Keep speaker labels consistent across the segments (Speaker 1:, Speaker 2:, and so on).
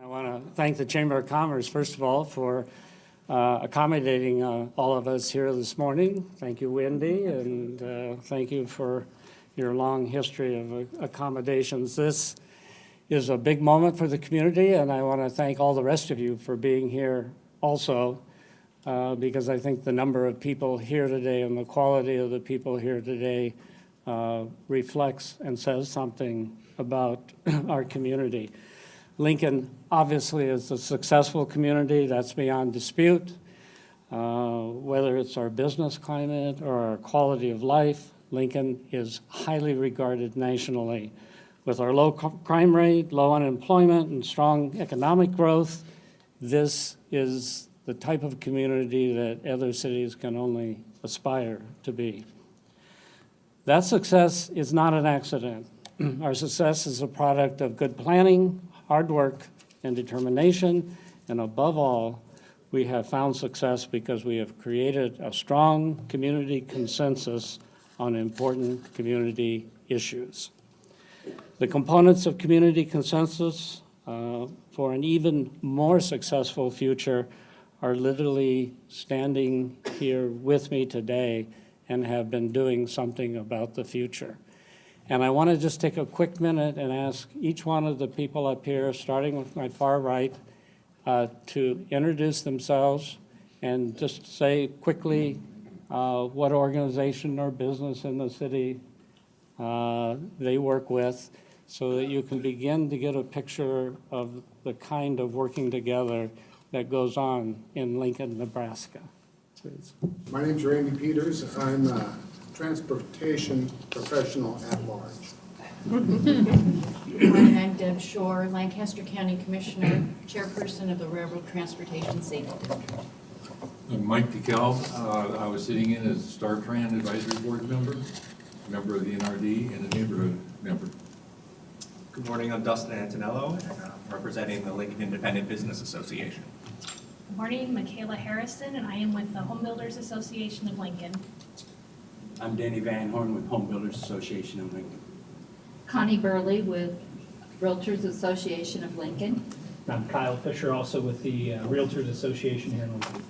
Speaker 1: I want to thank the Chamber of Commerce, first of all, for accommodating all of us here this morning. Thank you, Wendy, and thank you for your long history of accommodations. This is a big moment for the community, and I want to thank all the rest of you for being here also, because I think the number of people here today and the quality of the people here today reflects and says something about our community. Lincoln obviously is a successful community, that's beyond dispute. Whether it's our business climate or our quality of life, Lincoln is highly regarded nationally. With our low crime rate, low unemployment, and strong economic growth, this is the type of community that other cities can only aspire to be. That success is not an accident. Our success is a product of good planning, hard work, and determination, and above all, we have found success because we have created a strong community consensus on important community issues. The components of community consensus for an even more successful future are literally standing here with me today and have been doing something about the future. And I want to just take a quick minute and ask each one of the people up here, starting with my far right, to introduce themselves and just say quickly what organization or business in the city they work with, so that you can begin to get a picture of the kind of working together that goes on in Lincoln, Nebraska. Please.
Speaker 2: My name's Randy Peters. I'm a transportation professional at large.
Speaker 3: Good morning, I'm Deb Shore, Lancaster County Commissioner, Chairperson of the Railroad Transportation Safety District.
Speaker 4: I'm Mike DeKalb. I was sitting in as StarTran Advisory Board member of the NRD, and a neighborhood member.
Speaker 5: Good morning, I'm Dustin Antonello, and I'm representing the Lincoln Independent Business Association.
Speaker 6: Good morning, Michaela Harrison, and I am with the Home Builders Association of Lincoln.
Speaker 7: I'm Danny Van Horn with Home Builders Association of Lincoln.
Speaker 8: Connie Burley with Realtors Association of Lincoln.
Speaker 9: I'm Kyle Fisher, also with the Realtors Association here in Lincoln.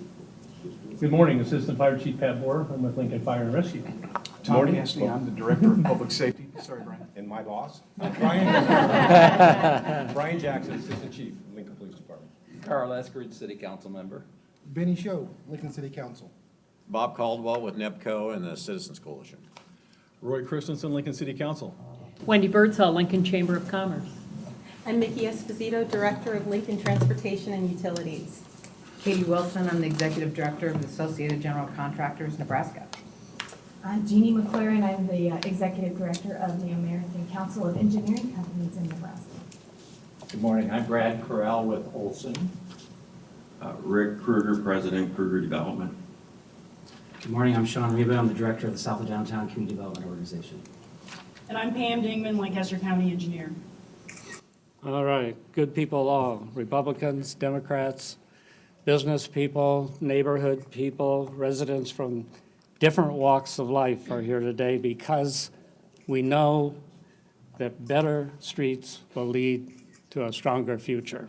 Speaker 9: Good morning, Assistant Fire Chief Pat Boer. I'm with Lincoln Fire and Rescue.
Speaker 10: Good morning, Anthony. I'm the Director of Public Safety. Sorry, Brian. And my boss, Brian Jackson, Assistant Chief, Lincoln Police Department.
Speaker 7: Carl Eskridge, City Council member.
Speaker 11: Benny Show, Lincoln City Council.
Speaker 12: Bob Caldwell with NEPCO and the Citizens Coalition.
Speaker 10: Roy Christensen, Lincoln City Council.
Speaker 13: Wendy Birdsall, Lincoln Chamber of Commerce.
Speaker 14: I'm Mickey Esposito, Director of Lincoln Transportation and Utilities.
Speaker 15: Katie Wilson, I'm the Executive Director of the Associated General Contractors, Nebraska.
Speaker 16: I'm Jeannie McLaren, I'm the Executive Director of the American Council of Engineering Companies in Nebraska.
Speaker 7: Good morning, I'm Brad Corral with Olson.
Speaker 17: Rick Kruger, President, Kruger Development.
Speaker 18: Good morning, I'm Sean Reba, I'm the Director of the South of Downtown Community Development Organization.
Speaker 3: And I'm Pam Dingman, Lancaster County Engineer.
Speaker 1: All right, good people all, Republicans, Democrats, business people, neighborhood people, residents from different walks of life are here today because we know that better streets will lead to a stronger future.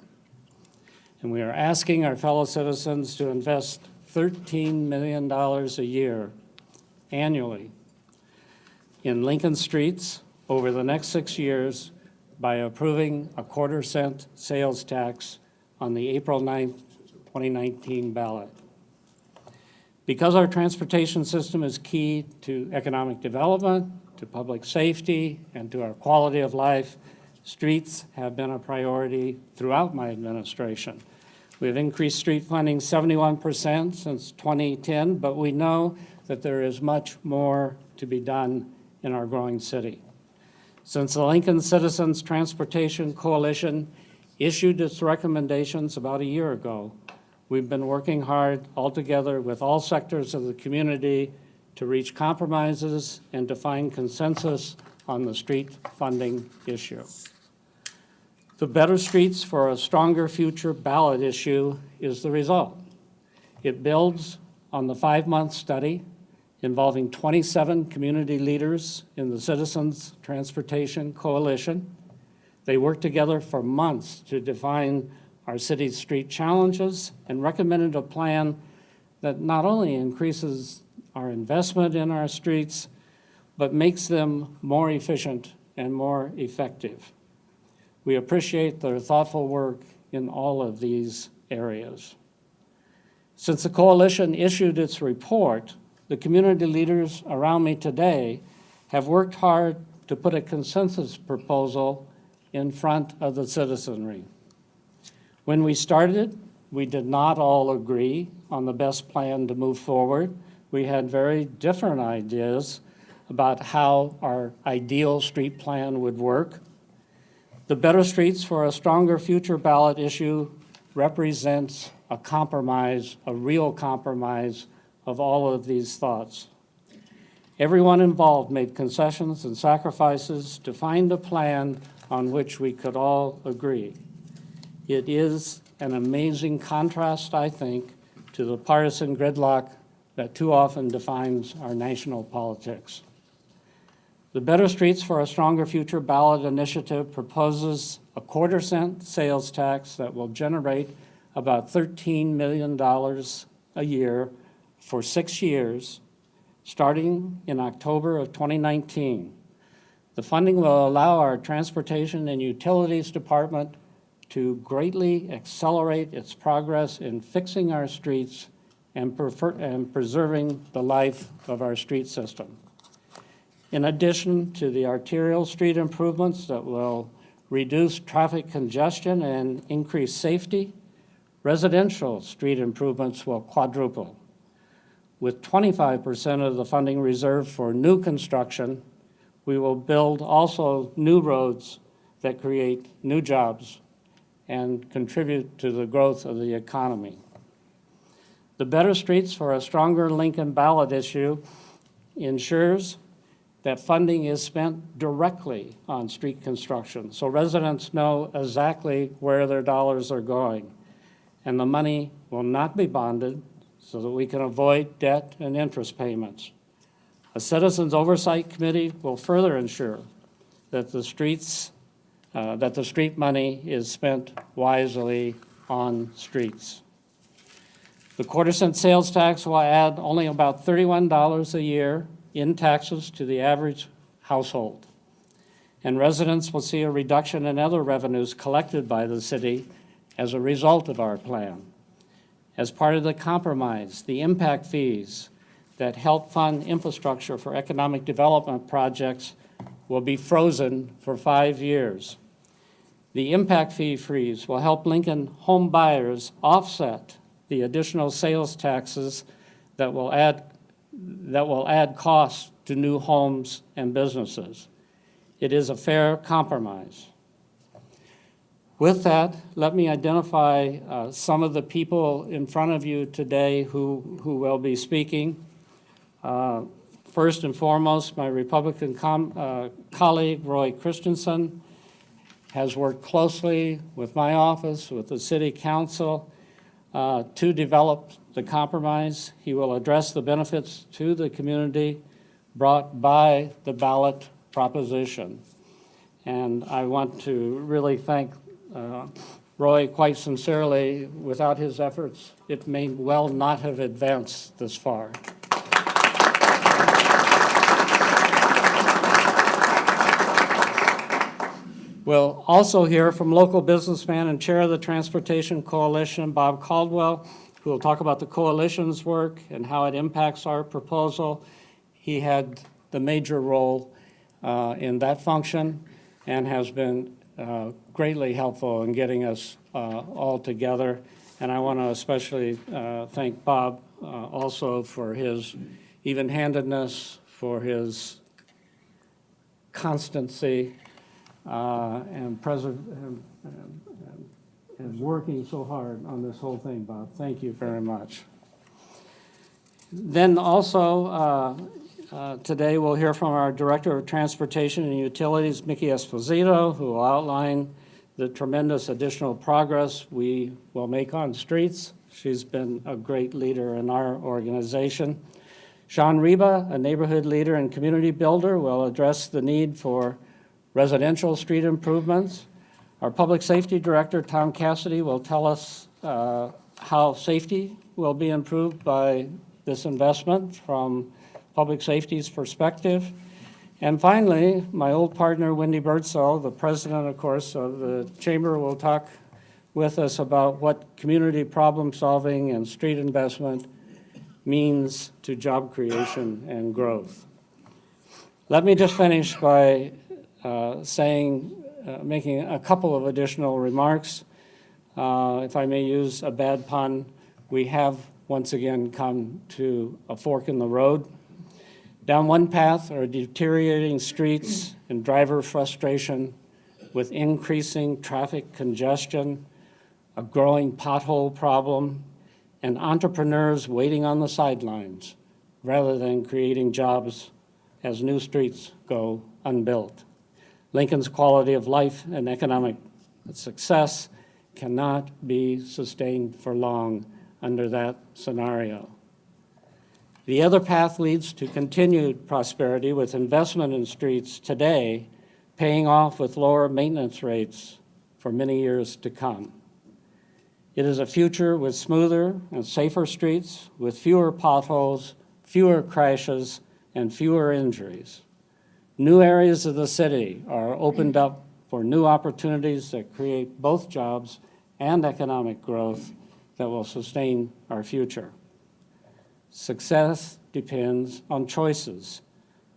Speaker 1: And we are asking our fellow citizens to invest $13 million a year annually in Lincoln streets over the next 6 years by approving a 1/4-cent sales tax on the April 9th, 2019 ballot. Because our transportation system is key to economic development, to public safety, and to our quality of life, streets have been a priority throughout my administration. We have increased street funding 71% since 2010, but we know that there is much more to be done in our growing city. Since the Lincoln Citizens Transportation Coalition issued its recommendations about a year ago, we've been working hard all together with all sectors of the community to reach compromises and to find consensus on the street funding issue. The Better Streets for a Stronger Future ballot issue is the result. It builds on the 5-month study involving 27 community leaders in the Citizens Transportation Coalition. They worked together for months to define our city's street challenges and recommended a plan that not only increases our investment in our streets, but makes them more efficient and more effective. We appreciate their thoughtful work in all of these areas. Since the coalition issued its report, the community leaders around me today have worked hard to put a consensus proposal in front of the citizenry. When we started, we did not all agree on the best plan to move forward. We had very different ideas about how our ideal street plan would work. The Better Streets for a Stronger Future ballot issue represents a compromise, a real compromise of all of these thoughts. Everyone involved made concessions and sacrifices to find a plan on which we could all agree. It is an amazing contrast, I think, to the partisan gridlock that too often defines our national politics. The Better Streets for a Stronger Future ballot initiative proposes a quarter-cent sales tax that will generate about $13 million a year for 6 years, starting in October of 2019. The funding will allow our Transportation and Utilities Department to greatly accelerate its progress in fixing our streets and preserving the life of our street system. In addition to the arterial street improvements that will reduce traffic congestion and increase safety, residential street improvements will quadruple. With 25% of the funding reserved for new construction, we will build also new roads that create new jobs and contribute to the growth of the economy. The Better Streets for a Stronger Lincoln ballot issue ensures that funding is spent directly on street construction, so residents know exactly where their dollars are going. And the money will not be bonded so that we can avoid debt and interest payments. A Citizens Oversight Committee will further ensure that the street money is spent wisely on streets. The quarter-cent sales tax will add only about $31 a year in taxes to the average household. And residents will see a reduction in other revenues collected by the city as a result of our plan. As part of the compromise, the impact fees that help fund infrastructure for economic development projects will be frozen for 5 years. The impact fee freeze will help Lincoln home buyers offset the additional sales taxes that will add costs to new homes and businesses. It is a fair compromise. With that, let me identify some of the people in front of you today who will be speaking. First and foremost, my Republican colleague, Roy Christensen, has worked closely with my office, with the City Council, to develop the compromise. He will address the benefits to the community brought by the ballot proposition. And I want to really thank Roy quite sincerely. Without his efforts, it may well not have advanced this far. We'll also hear from local businessman and chair of the Transportation Coalition, Bob Caldwell, who will talk about the coalition's work and how it impacts our proposal. He had the major role in that function and has been greatly helpful in getting us all together. And I want to especially thank Bob also for his even-handedness, for his constancy, and working so hard on this whole thing, Bob. Thank you very much. Then also today we'll hear from our Director of Transportation and Utilities, Mickey Esposito, who will outline the tremendous additional progress we will make on streets. She's been a great leader in our organization. Sean Reba, a neighborhood leader and community builder, will address the need for residential street improvements. Our Public Safety Director, Tom Cassidy, will tell us how safety will be improved by this investment from public safety's perspective. And finally, my old partner, Wendy Birdsall, the president, of course, of the Chamber, will talk with us about what community problem solving and street investment means to job creation and growth. Let me just finish by making a couple of additional remarks. If I may use a bad pun, we have once again come to a fork in the road. Down one path are deteriorating streets and driver frustration with increasing traffic congestion, a growing pothole problem, and entrepreneurs waiting on the sidelines rather than creating jobs as new streets go unbuilt. Lincoln's quality of life and economic success cannot be sustained for long under that scenario. The other path leads to continued prosperity with investment in streets today paying off with lower maintenance rates for many years to come. It is a future with smoother and safer streets, with fewer potholes, fewer crashes, and fewer injuries. New areas of the city are opened up for new opportunities that create both jobs and economic growth that will sustain our future. Success depends on choices.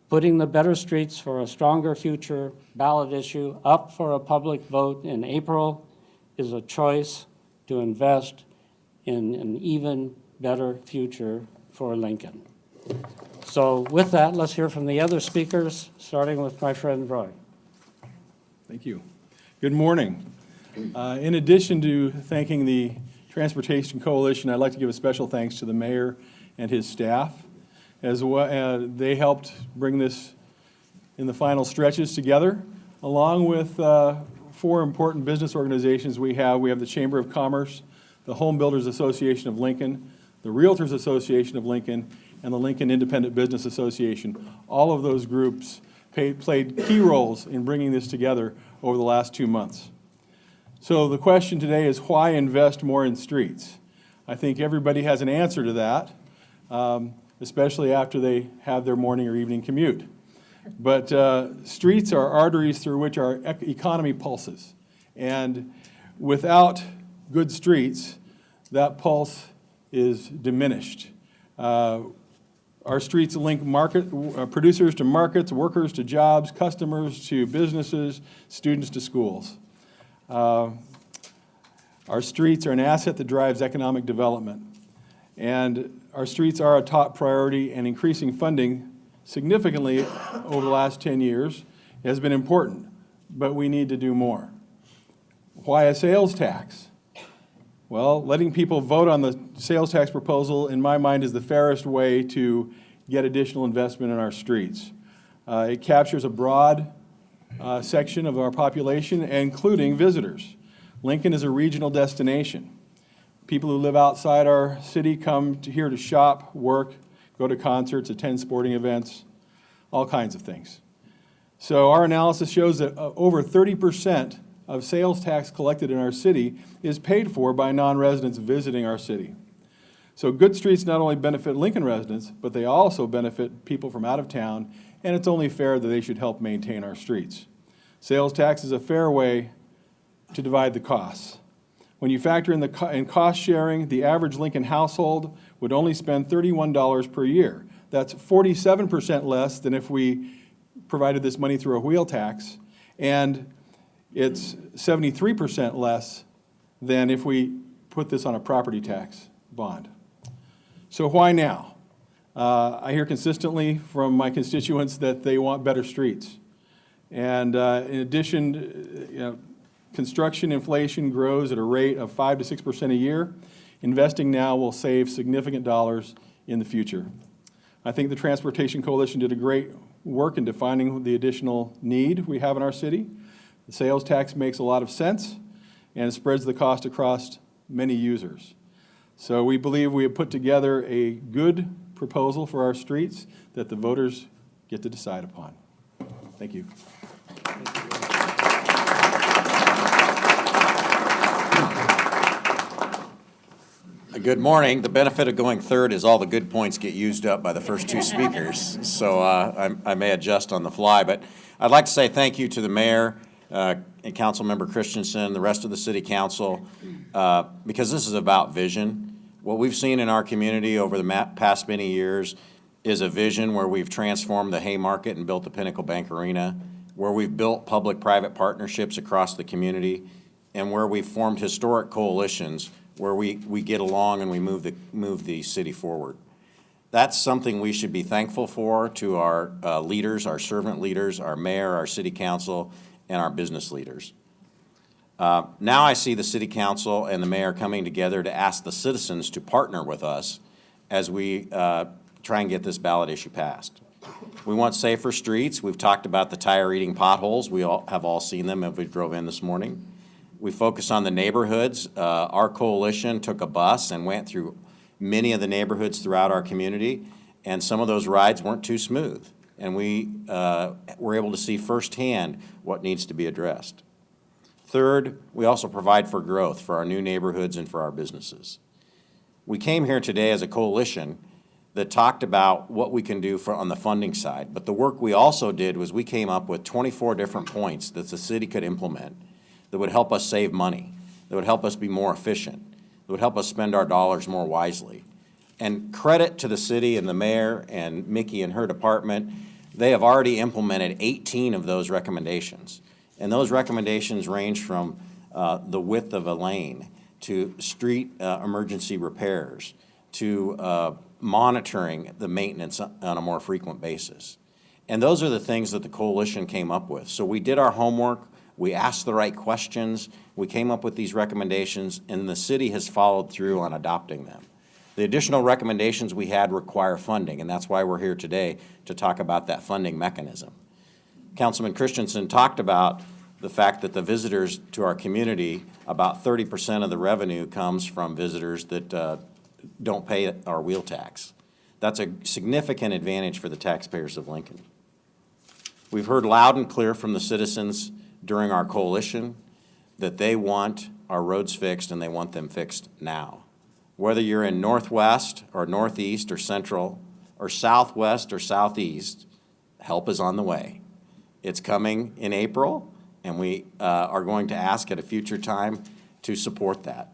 Speaker 1: Putting the Better Streets for a Stronger Future ballot issue up for a public vote in April is a choice to invest in an even better future for Lincoln. So with that, let's hear from the other speakers, starting with my friend Roy.
Speaker 10: Thank you. Good morning. In addition to thanking the Transportation Coalition, I'd like to give a special thanks to the mayor and his staff. As well, they helped bring this in the final stretches together, along with 4 important business organizations we have. We have the Chamber of Commerce, the Home Builders Association of Lincoln, the Realtors Association of Lincoln, and the Lincoln Independent Business Association. All of those groups played key roles in bringing this together over the last 2 months. So the question today is, why invest more in streets? I think everybody has an answer to that, especially after they have their morning or evening commute. But streets are arteries through which our economy pulses. And without good streets, that pulse is diminished. Our streets link producers to markets, workers to jobs, customers to businesses, students to schools. Our streets are an asset that drives economic development. And our streets are a top priority, and increasing funding significantly over the last 10 years has been important, but we need to do more. Why a sales tax? Well, letting people vote on the sales tax proposal, in my mind, is the fairest way to get additional investment in our streets. It captures a broad section of our population, including visitors. Lincoln is a regional destination. People who live outside our city come here to shop, work, go to concerts, attend sporting events, all kinds of things. So our analysis shows that over 30% of sales tax collected in our city is paid for by non-residents visiting our city. So good streets not only benefit Lincoln residents, but they also benefit people from out of town, and it's only fair that they should help maintain our streets. Sales tax is a fair way to divide the costs. When you factor in cost sharing, the average Lincoln household would only spend $31 per year. That's 47% less than if we provided this money through a wheel tax, and it's 73% less than if we put this on a property tax bond. So why now? I hear consistently from my constituents that they want better streets. And in addition, construction inflation grows at a rate of 5 to 6% a year. Investing now will save significant dollars in the future. I think the Transportation Coalition did a great work in defining the additional need we have in our city. The sales tax makes a lot of sense, and it spreads the cost across many users. So we believe we have put together a good proposal for our streets that the voters get to decide upon. Thank you.
Speaker 12: Good morning. The benefit of going third is all the good points get used up by the first two speakers, so I may adjust on the fly. But I'd like to say thank you to the mayor and Councilmember Christensen, the rest of the city council, because this is about vision. What we've seen in our community over the past many years is a vision where we've transformed the Haymarket and built the Pinnacle Bank Arena, where we've built public-private partnerships across the community, and where we've formed historic coalitions where we get along and we move the city forward. That's something we should be thankful for to our leaders, our servant leaders, our mayor, our city council, and our business leaders. Now I see the city council and the mayor coming together to ask the citizens to partner with us as we try and get this ballot issue passed. We want safer streets. We've talked about the tire-eating potholes. We have all seen them as we drove in this morning. We focus on the neighborhoods. Our coalition took a bus and went through many of the neighborhoods throughout our community, and some of those rides weren't too smooth. And we were able to see firsthand what needs to be addressed. Third, we also provide for growth for our new neighborhoods and for our businesses. We came here today as a coalition that talked about what we can do on the funding side, but the work we also did was we came up with 24 different points that the city could implement that would help us save money, that would help us be more efficient, that would help us spend our dollars more wisely. And credit to the city and the mayor and Mickey and her department, they have already implemented 18 of those recommendations. And those recommendations range from the width of a lane to street emergency repairs to monitoring the maintenance on a more frequent basis. And those are the things that the coalition came up with. So we did our homework. We asked the right questions, we came up with these recommendations, and the city has followed through on adopting them. The additional recommendations we had require funding, and that's why we're here today to talk about that funding mechanism. Councilman Christensen talked about the fact that the visitors to our community, about 30% of the revenue comes from visitors that don't pay our wheel tax. That's a significant advantage for the taxpayers of Lincoln. We've heard loud and clear from the citizens during our coalition that they want our roads fixed and they want them fixed now. Whether you're in northwest or northeast or central or southwest or southeast, help is on the way. It's coming in April, and we are going to ask at a future time to support that.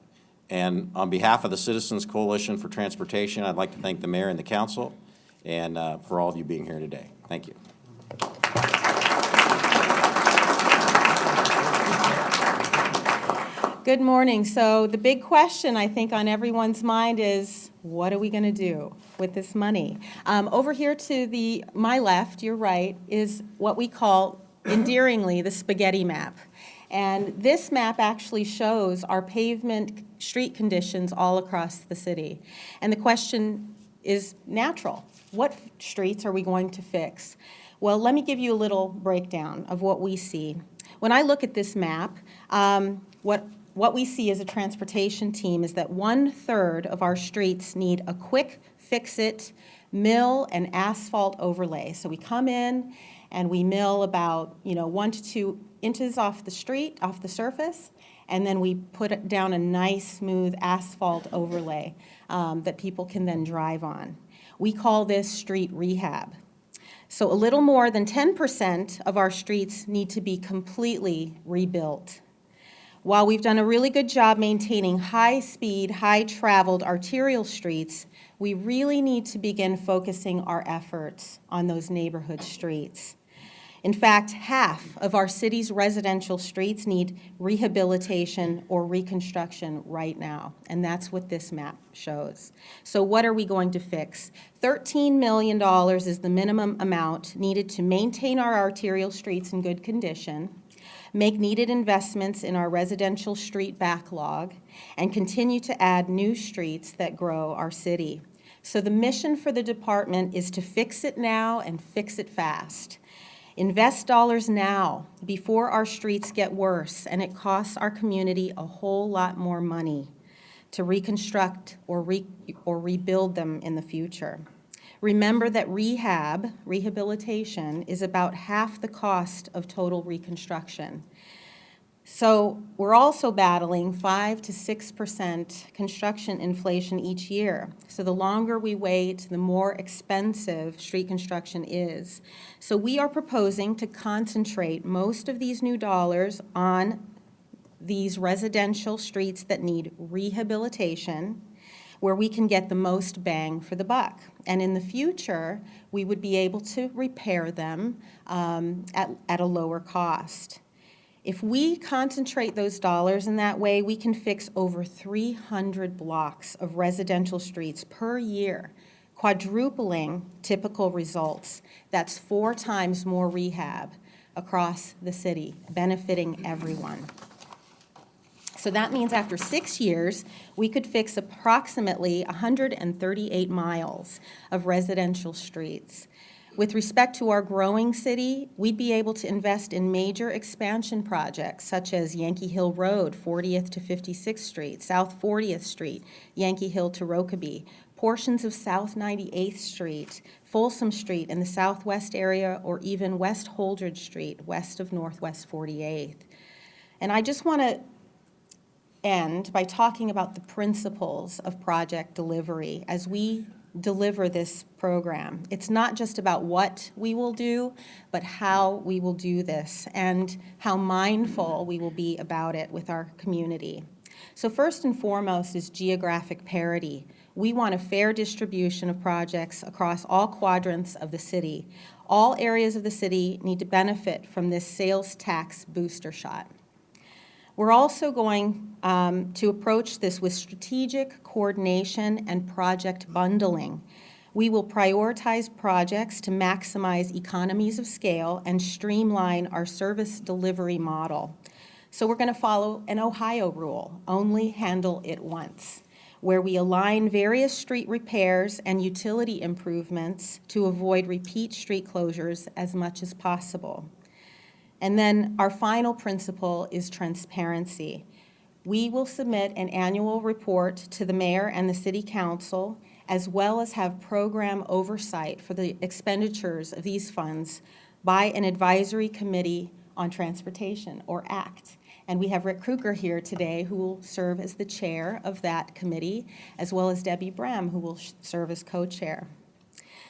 Speaker 12: And on behalf of the Citizens Coalition for Transportation, I'd like to thank the mayor and the council and for all of you being here today. Thank you.
Speaker 14: Good morning. So the big question I think on everyone's mind is, what are we going to do with this money? Over here to my left, your right, is what we call endearingly the spaghetti map. And this map actually shows our pavement street conditions all across the city. And the question is natural. What streets are we going to fix? Well, let me give you a little breakdown of what we see. When I look at this map, what we see as a transportation team is that 1/3 of our streets need a quick fix-it mill and asphalt overlay. So we come in and we mill about 1 to 2 inches off the street, off the surface, and then we put down a nice smooth asphalt overlay that people can then drive on. We call this street rehab. So a little more than 10% of our streets need to be completely rebuilt. While we've done a really good job maintaining high-speed, high-traveled arterial streets, we really need to begin focusing our efforts on those neighborhood streets. In fact, half of our city's residential streets need rehabilitation or reconstruction right now, and that's what this map shows. So what are we going to fix? $13 million is the minimum amount needed to maintain our arterial streets in good condition, make needed investments in our residential street backlog, and continue to add new streets that grow our city. So the mission for the department is to fix it now and fix it fast. Invest dollars now before our streets get worse and it costs our community a whole lot more money to reconstruct or rebuild them in the future. Remember that rehabilitation, is about half the cost of total reconstruction. So we're also battling 5 to 6% construction inflation each year. So the longer we wait, the more expensive street construction is. So we are proposing to concentrate most of these new dollars on these residential streets that need rehabilitation, where we can get the most bang for the buck. And in the future, we would be able to repair them at a lower cost. If we concentrate those dollars in that way, we can fix over 300 blocks of residential streets per year, quadrupling typical results. That's 4 times more rehab across the city, benefiting everyone. So that means after 6 years, we could fix approximately 138 miles of residential streets. With respect to our growing city, we'd be able to invest in major expansion projects such as Yankee Hill Road, 40th to 56th Street, South 40th Street, Yankee Hill to Rokeby, portions of South 98th Street, Folsom Street in the southwest area, or even West Holdridge Street, west of Northwest 48th. And I just want to end by talking about the principles of project delivery as we deliver this program. It's not just about what we will do, but how we will do this and how mindful we will be about it with our community. So first and foremost is geographic parity. We want a fair distribution of projects across all quadrants of the city. All areas of the city need to benefit from this sales tax booster shot. We're also going to approach this with strategic coordination and project bundling. We will prioritize projects to maximize economies of scale and streamline our service delivery model. So we're going to follow an Ohio rule, only handle it once, where we align various street repairs and utility improvements to avoid repeat street closures as much as possible. And then our final principle is transparency. We will submit an annual report to the mayor and the city council, as well as have program oversight for the expenditures of these funds by an advisory committee on transportation, or ACT. And we have Rick Kruger here today, who will serve as the chair of that committee, as well as Debbie Brem, who will serve as co-chair.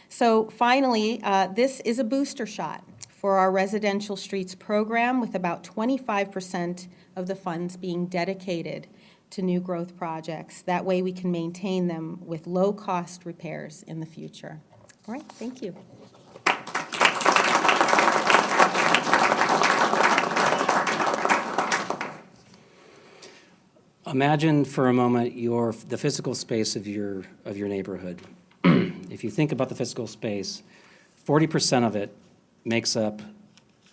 Speaker 14: So finally, this is a booster shot for our residential streets program, with about 25% of the funds being dedicated to new growth projects. That way we can maintain them with low-cost repairs in the future. All right, thank you.
Speaker 18: Imagine for a moment the physical space of your neighborhood. If you think about the physical space, 40% of it makes up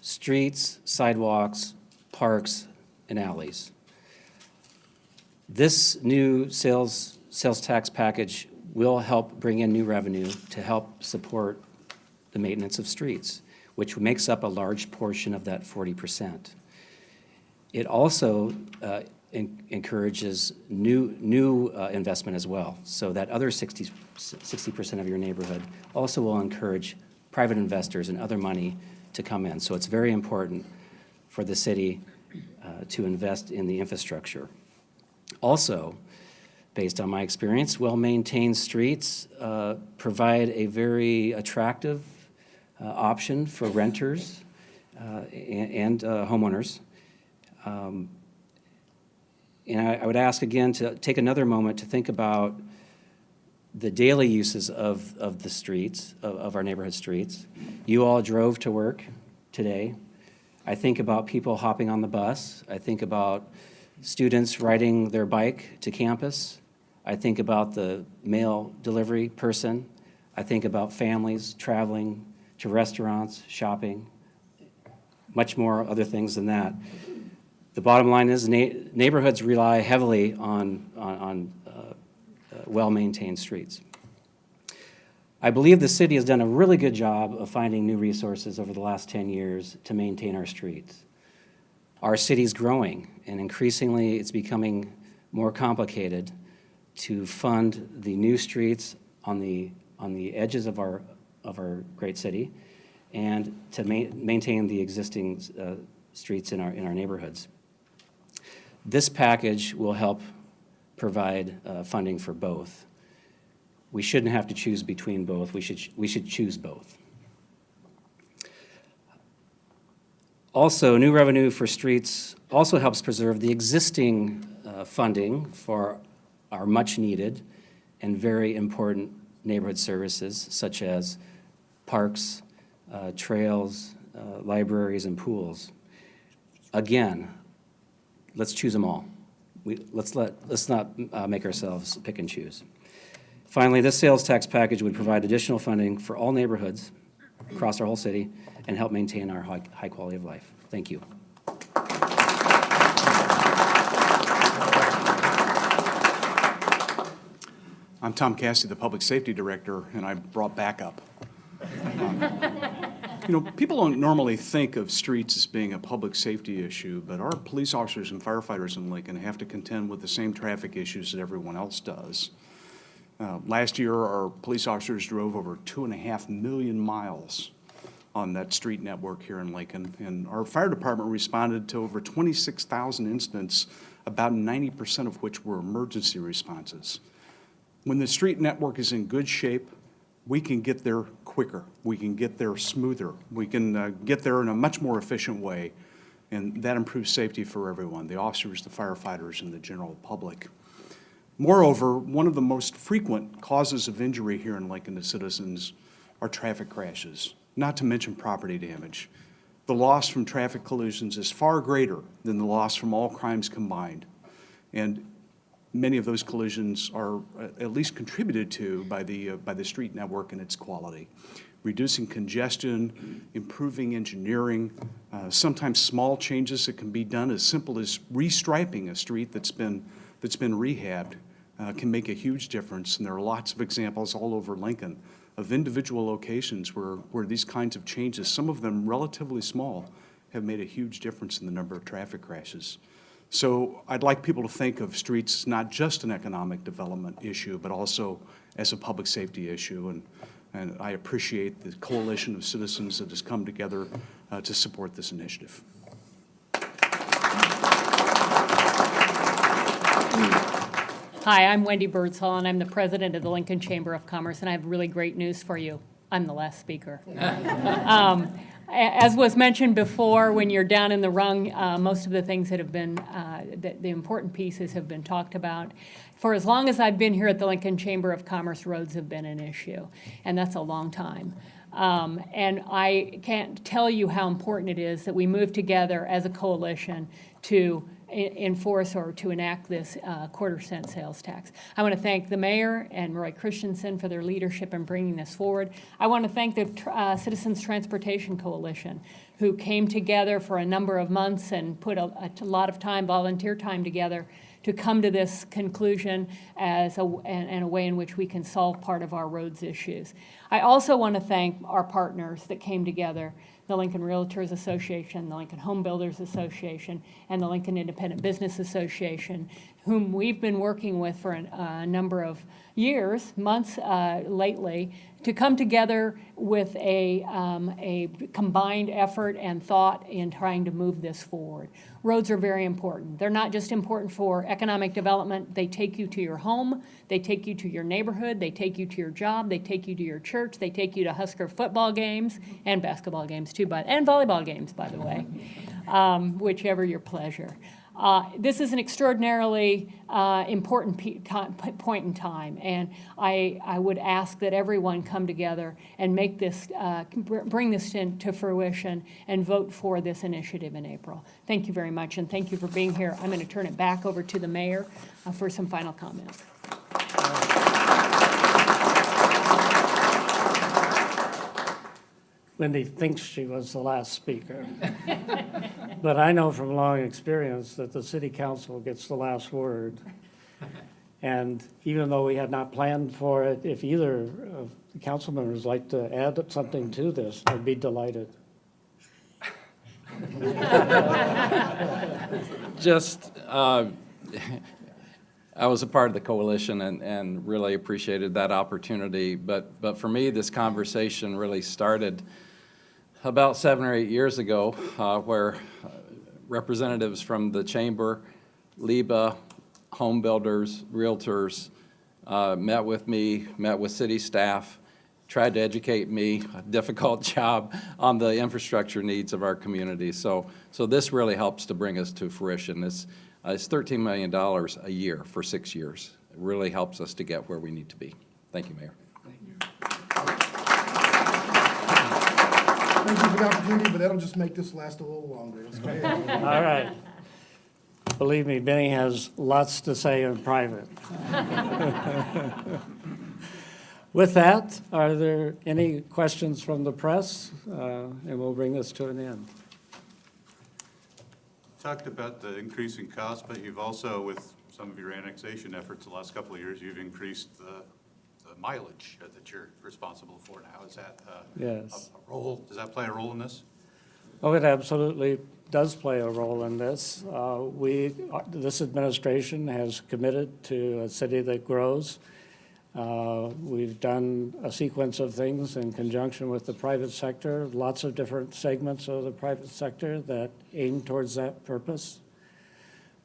Speaker 18: streets, sidewalks, parks, and alleys. This new sales tax package will help bring in new revenue to help support the maintenance of streets, which makes up a large portion of that 40%. It also encourages new investment as well, so that other 60% of your neighborhood also will encourage private investors and other money to come in. So it's very important for the city to invest in the infrastructure. Also, based on my experience, well-maintained streets provide a very attractive option for renters and homeowners. And I would ask again to take another moment to think about the daily uses of the streets, of our neighborhood streets. You all drove to work today. I think about people hopping on the bus. I think about students riding their bike to campus. I think about the mail delivery person. I think about families traveling to restaurants, shopping, much more other things than that. The bottom line is neighborhoods rely heavily on well-maintained streets. I believe the city has done a really good job of finding new resources over the last 10 years to maintain our streets. Our city's growing, and increasingly it's becoming more complicated to fund the new streets on the edges of our great city, and to maintain the existing streets in our neighborhoods. This package will help provide funding for both. We shouldn't have to choose between both. We should choose both. Also, new revenue for streets also helps preserve the existing funding for our much-needed and very important neighborhood services such as parks, trails, libraries, and pools. Again, let's choose them all. Let's not make ourselves pick and choose. Finally, this sales tax package would provide additional funding for all neighborhoods across our whole city and help maintain our high quality of life. Thank you.
Speaker 19: I'm Tom Cassidy, the Public Safety Director, and I brought backup. People don't normally think of streets as being a public safety issue, but our police officers and firefighters in Lincoln have to contend with the same traffic issues that everyone else does. Last year, our police officers drove over 2.5 million miles on that street network here in Lincoln, and our fire department responded to over 26,000 incidents, about 90% of which were emergency responses. When the street network is in good shape, we can get there quicker, we can get there smoother, we can get there in a much more efficient way, and that improves safety for everyone, the officers, the firefighters, and the general public. Moreover, one of the most frequent causes of injury here in Lincoln to citizens are traffic crashes, not to mention property damage. The loss from traffic collisions is far greater than the loss from all crimes combined, and many of those collisions are at least contributed to by the street network and its quality. Reducing congestion, improving engineering, sometimes small changes that can be done as simple as restriping a street that's been rehabbed can make a huge difference. And there are lots of examples all over Lincoln of individual locations where these kinds of changes, some of them relatively small, have made a huge difference in the number of traffic crashes. So I'd like people to think of streets as not just an economic development issue, but also as a public safety issue. And I appreciate the coalition of citizens that has come together to support this initiative.
Speaker 13: Hi, I'm Wendy Birdsall, and I'm the president of the Lincoln Chamber of Commerce, and I have really great news for you. I'm the last speaker. As was mentioned before, when you're down in the rung, most of the things that have been, the important pieces have been talked about. For as long as I've been here at the Lincoln Chamber of Commerce, roads have been an issue, and that's a long time. And I can't tell you how important it is that we move together as a coalition to enforce or to enact this quarter-cent sales tax. I want to thank the mayor and Roy Christensen for their leadership in bringing this forward. I want to thank the Citizens Transportation Coalition, who came together for a number of months and put a lot of time, volunteer time together to come to this conclusion as and a way in which we can solve part of our roads issues. I also want to thank our partners that came together, the Lincoln Realtors Association, the Lincoln Home Builders Association, and the Lincoln Independent Business Association, whom we've been working with for a number of years, months lately, to come together with a combined effort and thought in trying to move this forward. Roads are very important. They're not just important for economic development. They take you to your home, they take you to your neighborhood, they take you to your job, they take you to your church, they take you to Husker football games and basketball games too, and volleyball games, by the way, whichever your pleasure. This is an extraordinarily important point in time, and I would ask that everyone come together and make this, bring this to fruition and vote for this initiative in April. Thank you very much, and thank you for being here. I'm going to turn it back over to the mayor for some final comments.
Speaker 1: Wendy thinks she was the last speaker. But I know from long experience that the city council gets the last word. And even though we had not planned for it, if either of the council members like to add something to this, I'd be delighted.
Speaker 20: Just, I was a part of the coalition and really appreciated that opportunity. But for me, this conversation really started about 7 or 8 years ago, where representatives from the chamber LIBA, home builders, realtors, met with me, met with city staff, tried to educate me, a difficult job, on the infrastructure needs of our community. So this really helps to bring us to fruition. It's $13 million a year for 6 years. It really helps us to get where we need to be. Thank you, Mayor.
Speaker 11: Thank you for the opportunity, but that'll just make this last a little longer. Let's go ahead.
Speaker 1: All right. Believe me, Benny has lots to say in private. With that, are there any questions from the press? And we'll bring this to an end.
Speaker 21: Talked about the increasing cost, but you've also, with some of your annexation efforts the last couple of years, you've increased the mileage that you're responsible for now. Is that
Speaker 1: Yes.
Speaker 21: a role? Does that play a role in this?
Speaker 1: Oh, it absolutely does play a role in this. This administration has committed to a city that grows. We've done a sequence of things in conjunction with the private sector, lots of different segments of the private sector that aim towards that purpose.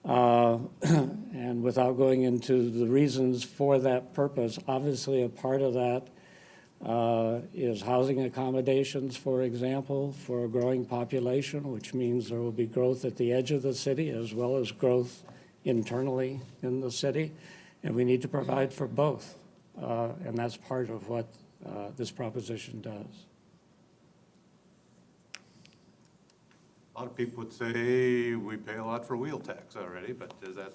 Speaker 1: And without going into the reasons for that purpose, obviously a part of that is housing accommodations, for example, for a growing population, which means there will be growth at the edge of the city as well as growth internally in the city. And we need to provide for both. And that's part of what this proposition does.
Speaker 21: A lot of people would say we pay a lot for wheel tax already, but is that,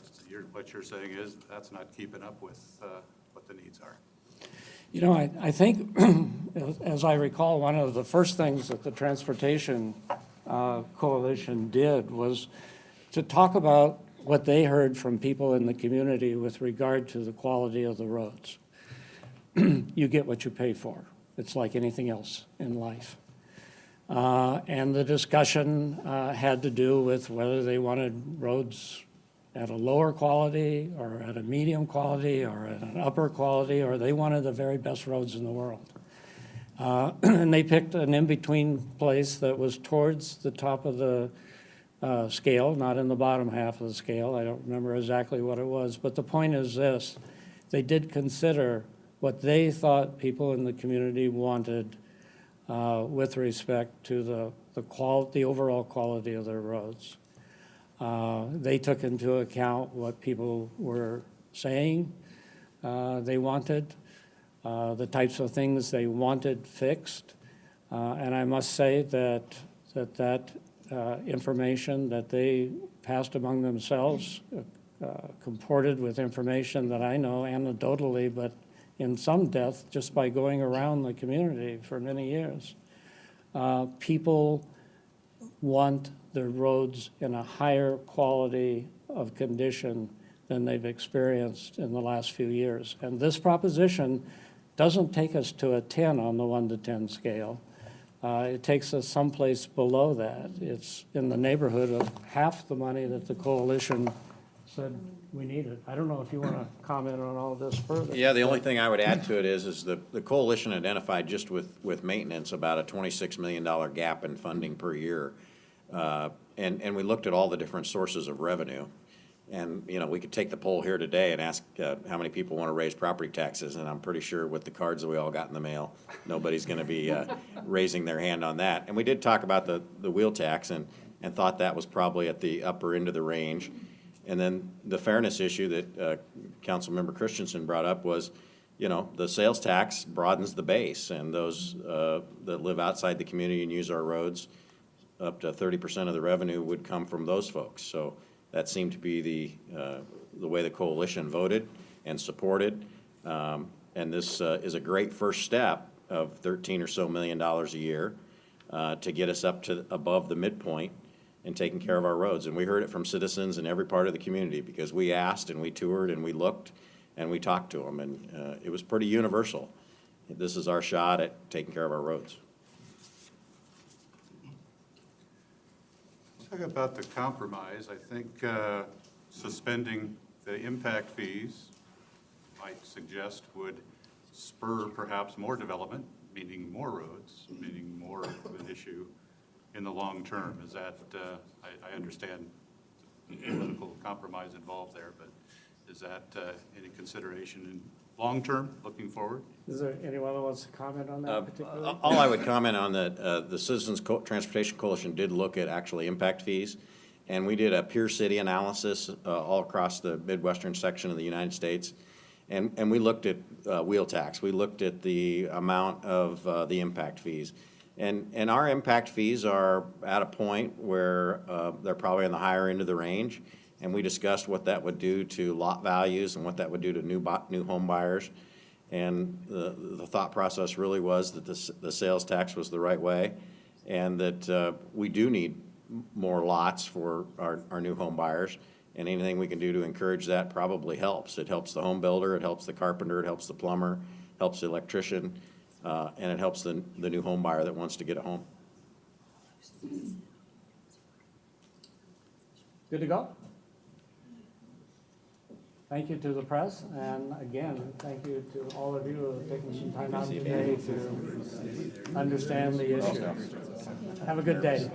Speaker 21: what you're saying is that's not keeping up with what the needs are?
Speaker 1: You know, I think, as I recall, one of the first things that the Transportation Coalition did was to talk about what they heard from people in the community with regard to the quality of the roads. You get what you pay for. It's like anything else in life. And the discussion had to do with whether they wanted roads at a lower quality or at a medium quality or at an upper quality, or they wanted the very best roads in the world. And they picked an in-between place that was towards the top of the scale, not in the bottom half of the scale. I don't remember exactly what it was. But the point is this: they did consider what they thought people in the community wanted with respect to the overall quality of their roads. They took into account what people were saying they wanted, the types of things they wanted fixed. And I must say that information that they passed among themselves comported with information that I know anecdotally, but in some depth, just by going around the community for many years. People want their roads in a higher quality of condition than they've experienced in the last few years. And this proposition doesn't take us to a 10 on the 1 to 10 scale. It takes us someplace below that. It's in the neighborhood of half the money that the coalition said we needed. I don't know if you want to comment on all this further.
Speaker 12: Yeah, the only thing I would add to it is the coalition identified just with maintenance about a $26 million gap in funding per year. And we looked at all the different sources of revenue. And, you know, we could take the poll here today and ask how many people want to raise property taxes, and I'm pretty sure with the cards that we all got in the mail, nobody's going to be raising their hand on that. And we did talk about the wheel tax and thought that was probably at the upper end of the range. And then the fairness issue that Councilmember Christensen brought up was, you know, the sales tax broadens the base, and those that live outside the community and use our roads, up to 30% of the revenue would come from those folks. So that seemed to be the way the coalition voted and supported. And this is a great first step of $13 or so million a year to get us up to above the midpoint and taking care of our roads. And we heard it from citizens in every part of the community because we asked and we toured and we looked and we talked to them. And it was pretty universal. This is our shot at taking care of our roads.
Speaker 21: Talk about the compromise. I think suspending the impact fees might suggest would spur perhaps more development, meaning more roads, meaning more of an issue in the long term. Is that, I understand political compromise involved there, but is that any consideration in long-term, looking forward?
Speaker 1: Is there anyone who wants to comment on that particularly?
Speaker 12: All I would comment on that, the Citizens Transportation Coalition did look at actually impact fees, and we did a peer city analysis all across the Midwestern section of the United States, and we looked at wheel tax. We looked at the amount of the impact fees. And our impact fees are at a point where they're probably on the higher end of the range, and we discussed what that would do to lot values and what that would do to new home buyers. And the thought process really was that the sales tax was the right way, and that we do need more lots for our new home buyers, and anything we can do to encourage that probably helps. It helps the home builder, it helps the carpenter, it helps the plumber, helps the electrician, and it helps the new home buyer that wants to get a home.
Speaker 1: Good to go? Thank you to the press, and again, thank you to all of you who have taken some time out today to understand the issue. Have a good day.